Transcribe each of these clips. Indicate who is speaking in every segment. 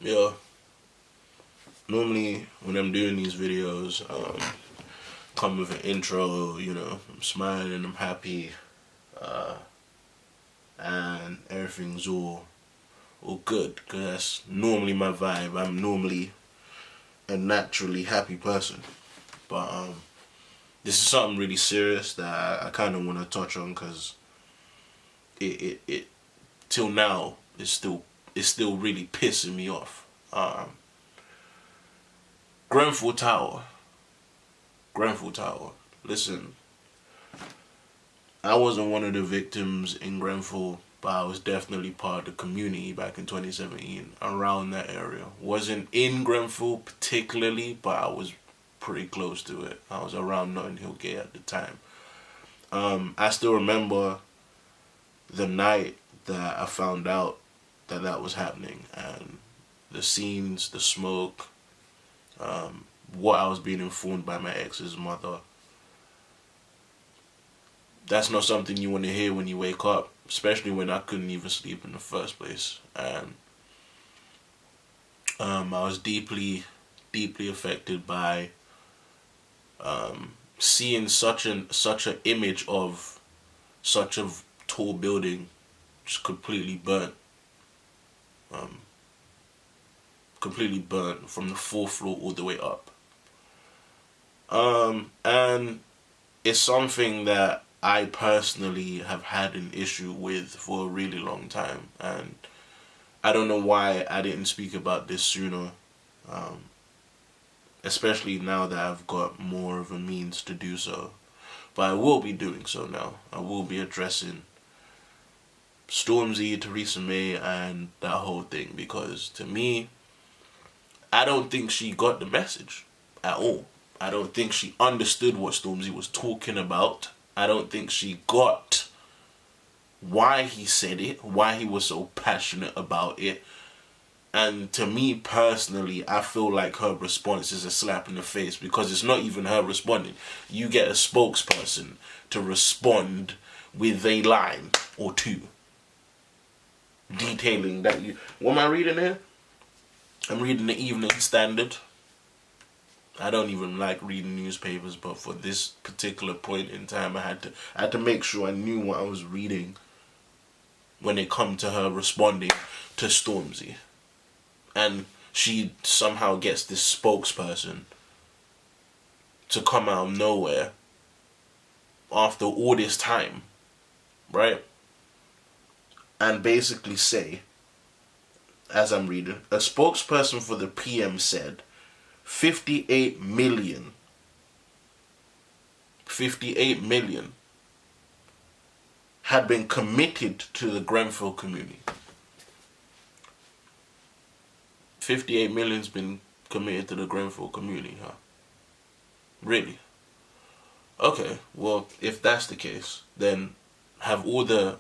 Speaker 1: Yeah. Normally, when I'm doing these videos, come with an intro, I'm smiling, I'm happy, and everything's all good, because that's normally my vibe. I'm normally a naturally happy person. But this is something really serious that I kind of want to touch on, because it till now it's still really pissing me off. Grenfell Tower. Grenfell Tower. Listen, I wasn't one of the victims in Grenfell, but I was definitely part of the community back in 2017, around that area. Wasn't in Grenfell particularly, but I was pretty close to it. I was around Notting Hill Gate at the time. I still remember the night that I found out that that was happening, and the scenes, the smoke, what I was being informed by my ex's mother. That's not something you want to hear when you wake up, especially when I couldn't even sleep in the first place. And I was deeply, deeply affected by seeing such an image of such a tall building just completely burnt. Completely burnt from the fourth floor all the way up. And it's something that I personally have had an issue with for a really long time, and I don't know why I didn't speak about this sooner, especially now that I've got more of a means to do so. But I will be doing so now. I will be addressing Stormzy, Theresa May, and that whole thing, because to me, I don't think she got the message at all. I don't think she understood what Stormzy was talking about. I don't think she got why he said it, why he was so passionate about it. And to me personally, I feel like her response is a slap in the face, because it's not even her responding. You get a spokesperson to respond with a line or two detailing that you... What am I reading here? I'm reading the Evening Standard. I don't even like reading newspapers, but for this particular point in time, I had to make sure I knew what I was reading when it come to her responding to Stormzy. And she somehow gets this spokesperson to come out of nowhere after all this time, right? And basically say, as I'm reading, a spokesperson for the PM said 58 million had been committed to the Grenfell community. 58 million's been committed to the Grenfell community, huh? Really? Okay, well, if that's the case, then have all the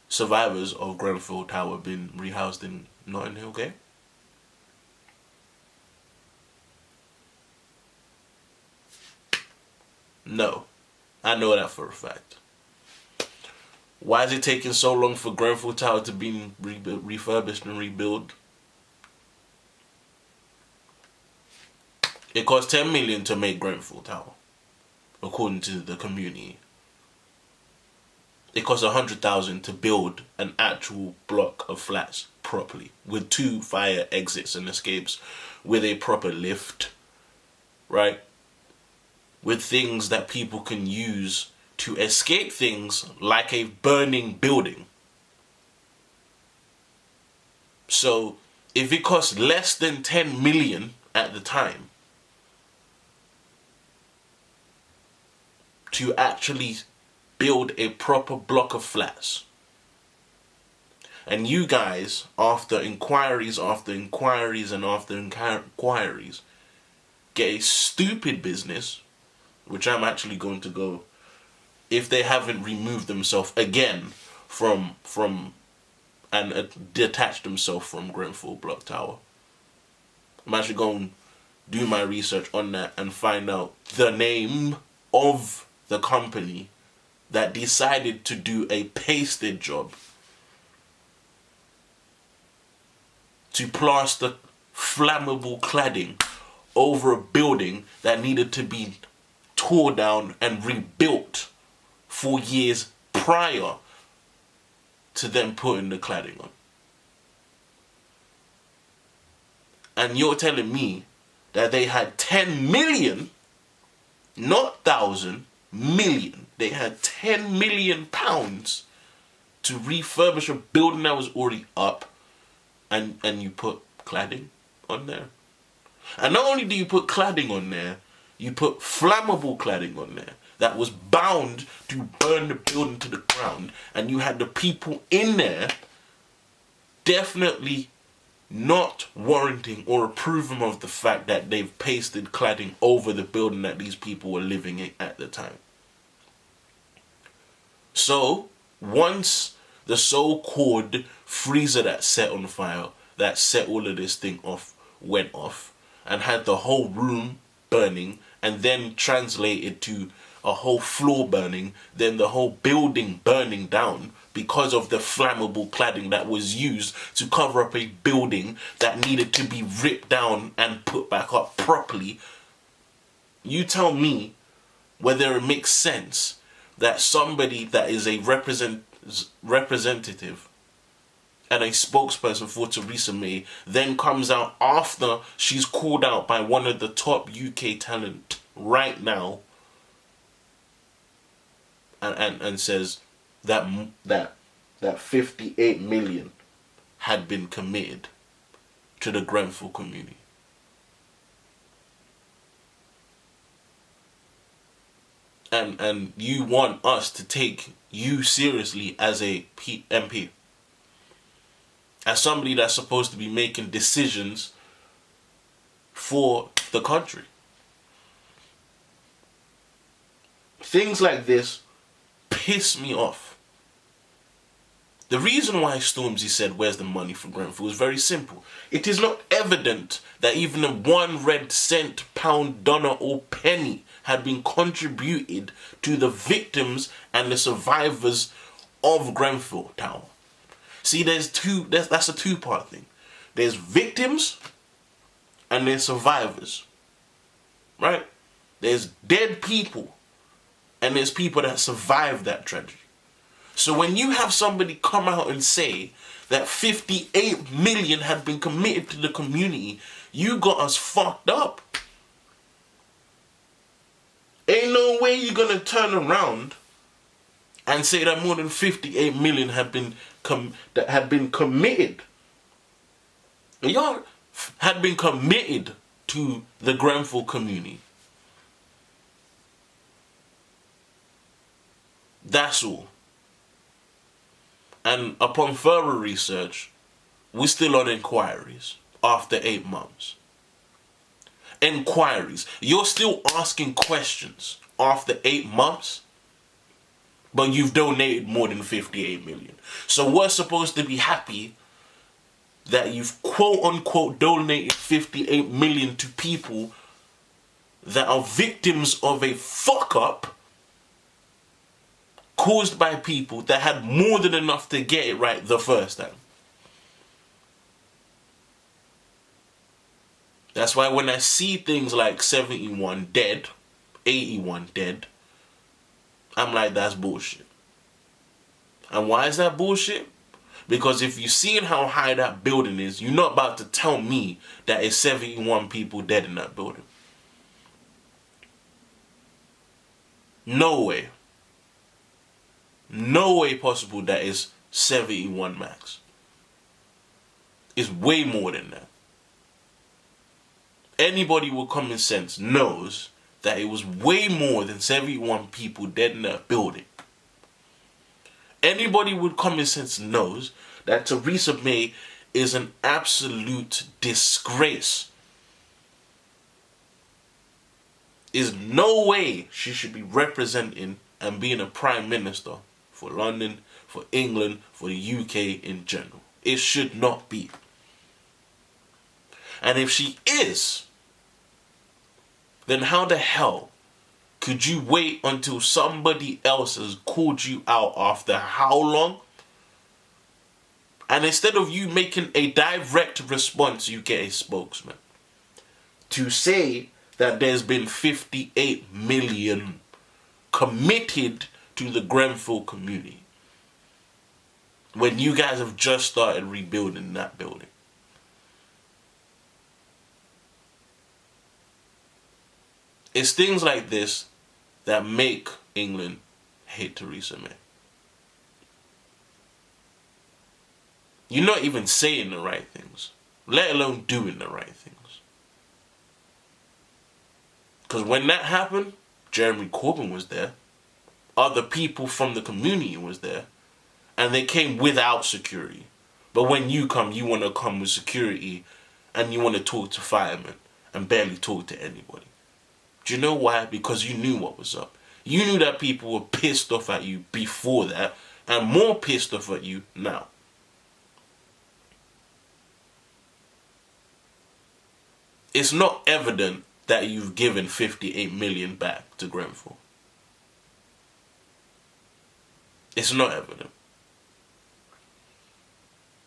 Speaker 1: survivors of Grenfell Tower been rehoused in Notting Hill Gate? No. I know that for a fact. Why is it taking so long for Grenfell Tower to be refurbished and rebuilt? It cost 10 million to make Grenfell Tower, according to the community. It cost 100,000 to build an actual block of flats properly, with 2 fire exits and escapes, with a proper lift, right? With things that people can use to escape things like a burning building. So if it cost less than 10 million at the time to actually build a proper block of flats, and you guys, after inquiries after inquiries and after inquiries, get a stupid business, which I'm actually going to go, if they haven't removed themselves again from and detached themselves from Grenfell Block Tower, I'm actually going to do my research on that and find out the name of the company that decided to do a pasted job to plaster flammable cladding over a building that needed to be tore down and rebuilt 4 years prior to them putting the cladding on. And you're telling me that they had 10 million, not 1,000, million. They had 10 million pounds to refurbish a building that was already up, and you put cladding on there. And not only do you put cladding on there, you put flammable cladding on there that was bound to burn the building to the ground, and you had the people in there definitely not warranting or approving of the fact that they've pasted cladding over the building that these people were living in at the time. So, once the so-called freezer that set on fire, that set all of this thing off, went off, and had the whole room burning, and then translated to a whole floor burning, then the whole building burning down because of the flammable cladding that was used to cover up a building that needed to be ripped down and put back up properly. You tell me whether it makes sense that somebody that is a representative and a spokesperson for Theresa May then comes out after she's called out by one of the top UK talent right now and says that 58 million had been committed to the Grenfell community. And you want us to take you seriously as a MP, as somebody that's supposed to be making decisions for the country. Things like this piss me off. The reason why Stormzy said, "Where's the money for Grenfell?" is very simple. It is not evident that even a 1 red cent, pound, dollar, or penny had been contributed to the victims and the survivors of Grenfell Tower. See, that's a two-part thing. There's victims and there's survivors, right? There's dead people and there's people that survived that tragedy. So when you have somebody come out and say that 58 million had been committed to the community, you got us fucked up. Ain't no way you're gonna turn around and say that more than 58 million had been committed. Y'all had been committed to the Grenfell community. That's all. And upon further research, we're still on inquiries after 8 months. Inquiries. You're still asking questions after 8 months, but you've donated more than 58 million. So we're supposed to be happy that you've quote-unquote donated 58 million to people that are victims of a fuck-up caused by people that had more than enough to get it right the first time. That's why when I see things like 71 dead, 81 dead, I'm like, that's bullshit. And why is that bullshit? Because if you're seeing how high that building is, you're not about to tell me that it's 71 people dead in that building. No way. No way possible that is 71 max. It's way more than that. Anybody with common sense knows that it was way more than 71 people dead in that building. Anybody with common sense knows that Theresa May is an absolute disgrace. There's no way she should be representing and being a prime minister for London, for England, for the UK in general. It should not be. And if she is, then how the hell could you wait until somebody else has called you out after how long? And instead of you making a direct response, you get a spokesman to say that there's been 58 million committed to the Grenfell community when you guys have just started rebuilding that building. It's things like this that make England hate Theresa May. You're not even saying the right things, let alone doing the right things. Because when that happened, Jeremy Corbyn was there. Other people from the community was there. And they came without security. But when you come, you want to come with security and you want to talk to firemen and barely talk to anybody. Do you know why? Because you knew what was up. You knew that people were pissed off at you before that and more pissed off at you now. It's not evident that you've given 58 million back to Grenfell. It's not evident.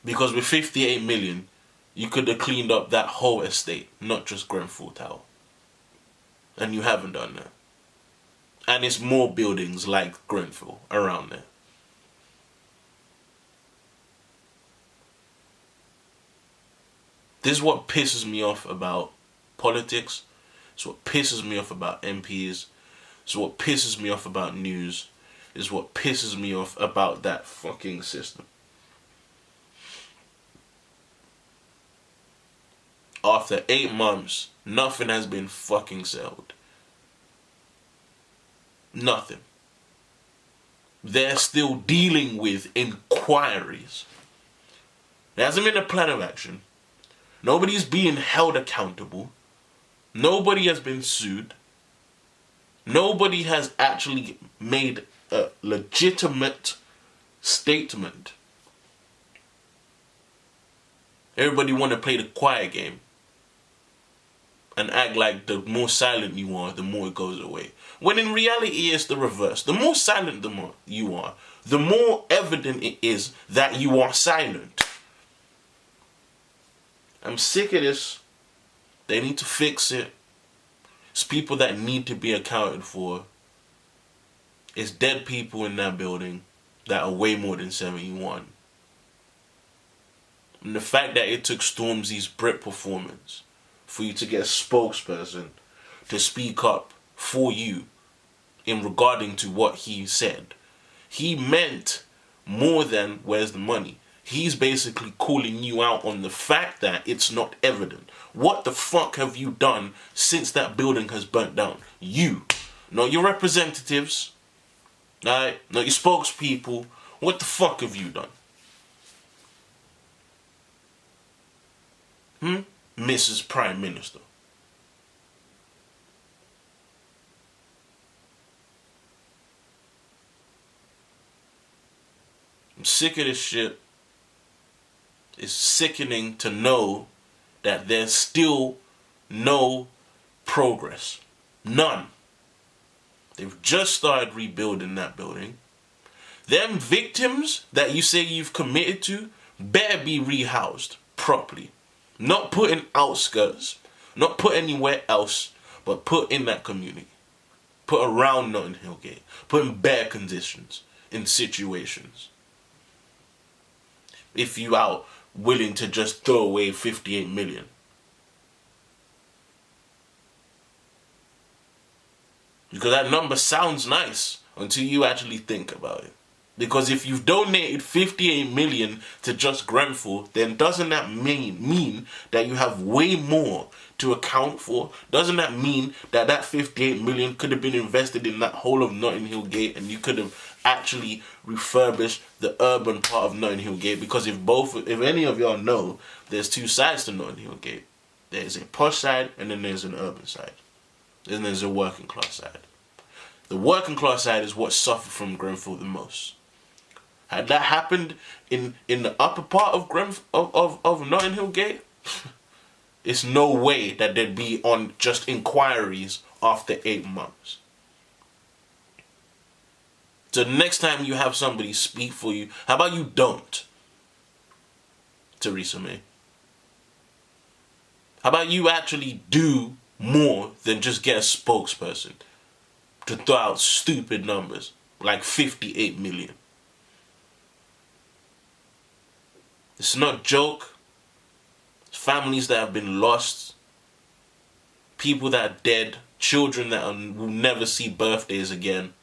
Speaker 1: Because with 58 million, you could have cleaned up that whole estate, not just Grenfell Tower. And you haven't done that. And it's more buildings like Grenfell around there. This is what pisses me off about politics. It's what pisses me off about MPs. It's what pisses me off about news. It's what pisses me off about that fucking system. After 8 months, nothing has been fucking settled. Nothing. They're still dealing with inquiries. There hasn't been a plan of action. Nobody's being held accountable. Nobody has been sued. Nobody has actually made a legitimate statement. Everybody want to play the quiet game and act like the more silent you are, the more it goes away. When in reality, it's the reverse. The more silent you are, the more evident it is that you are silent. I'm sick of this. They need to fix it. It's people that need to be accounted for. It's dead people in that building that are way more than 71. And the fact that it took Stormzy's Brit performance for you to get a spokesperson to speak up for you in regarding to what he said. He meant more than where's the money. He's basically calling you out on the fact that it's not evident. What the fuck have you done since that building has burnt down? You. Not your representatives. Right? Not your spokespeople. What the fuck have you done? Mrs. Prime Minister. I'm sick of this shit. It's sickening to know that there's still no progress. None. They've just started rebuilding that building. Them victims that you say you've committed to better be rehoused properly. Not put in outskirts, not put anywhere else, but put in that community. Put around Notting Hill Gate. Put in bare conditions, in situations. If you are willing to just throw away 58 million. Because that number sounds nice until you actually think about it. Because if you've donated 58 million to just Grenfell, then doesn't that mean that you have way more to account for? Doesn't that mean that that 58 million could have been invested in that whole of Notting Hill Gate and you could have actually refurbished the urban part of Notting Hill Gate? Because if any of y'all know, there's two sides to Notting Hill Gate. There's a posh side and then there's an urban side. Then there's a working class side. The working class side is what suffered from Grenfell the most. Had that happened in the upper part of Notting Hill Gate, it's no way that they'd be on just inquiries after 8 months. So the next time you have somebody speak for you, how about you don't? Theresa May? How about you actually do more than just get a spokesperson to throw out stupid numbers like 58 million? It's not a joke. It's families that have been lost, people that are dead, children that will never see birthdays again,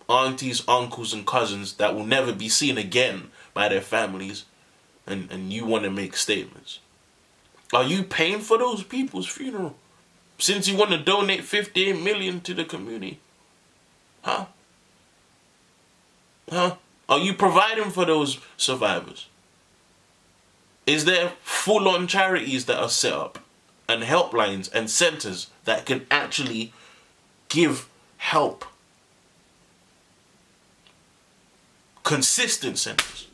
Speaker 1: aunties, uncles, and cousins that will never be seen again by their families, and you want to make statements. Are you paying for those people's funeral? Since you want to donate 58 million to the community? Huh? Are you providing for those survivors? Is there full-on charities that are set up and helplines and centers that can actually give help? Consistent centers.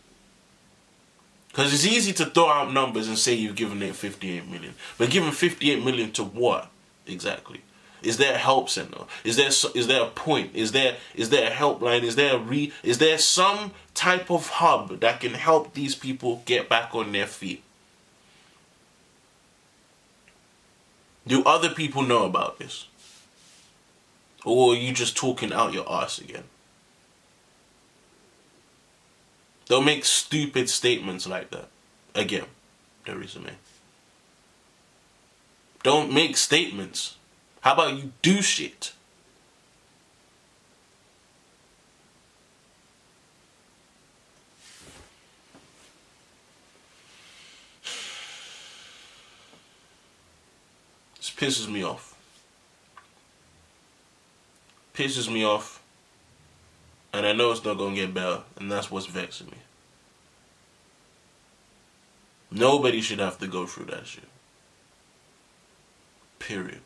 Speaker 1: Because it's easy to throw out numbers and say you've given it 58 million. But giving 58 million to what exactly? Is there a help center? Is there a point? Is there a helpline? Is there some type of hub that can help these people get back on their feet? Do other people know about this? Or are you just talking out your arse again? Don't make stupid statements like that. Again, Theresa May. Don't make statements. How about you do shit? This pisses me off. Pisses me off. And I know it's not going to get better. And that's what's vexing me. Nobody should have to go through that shit. Period.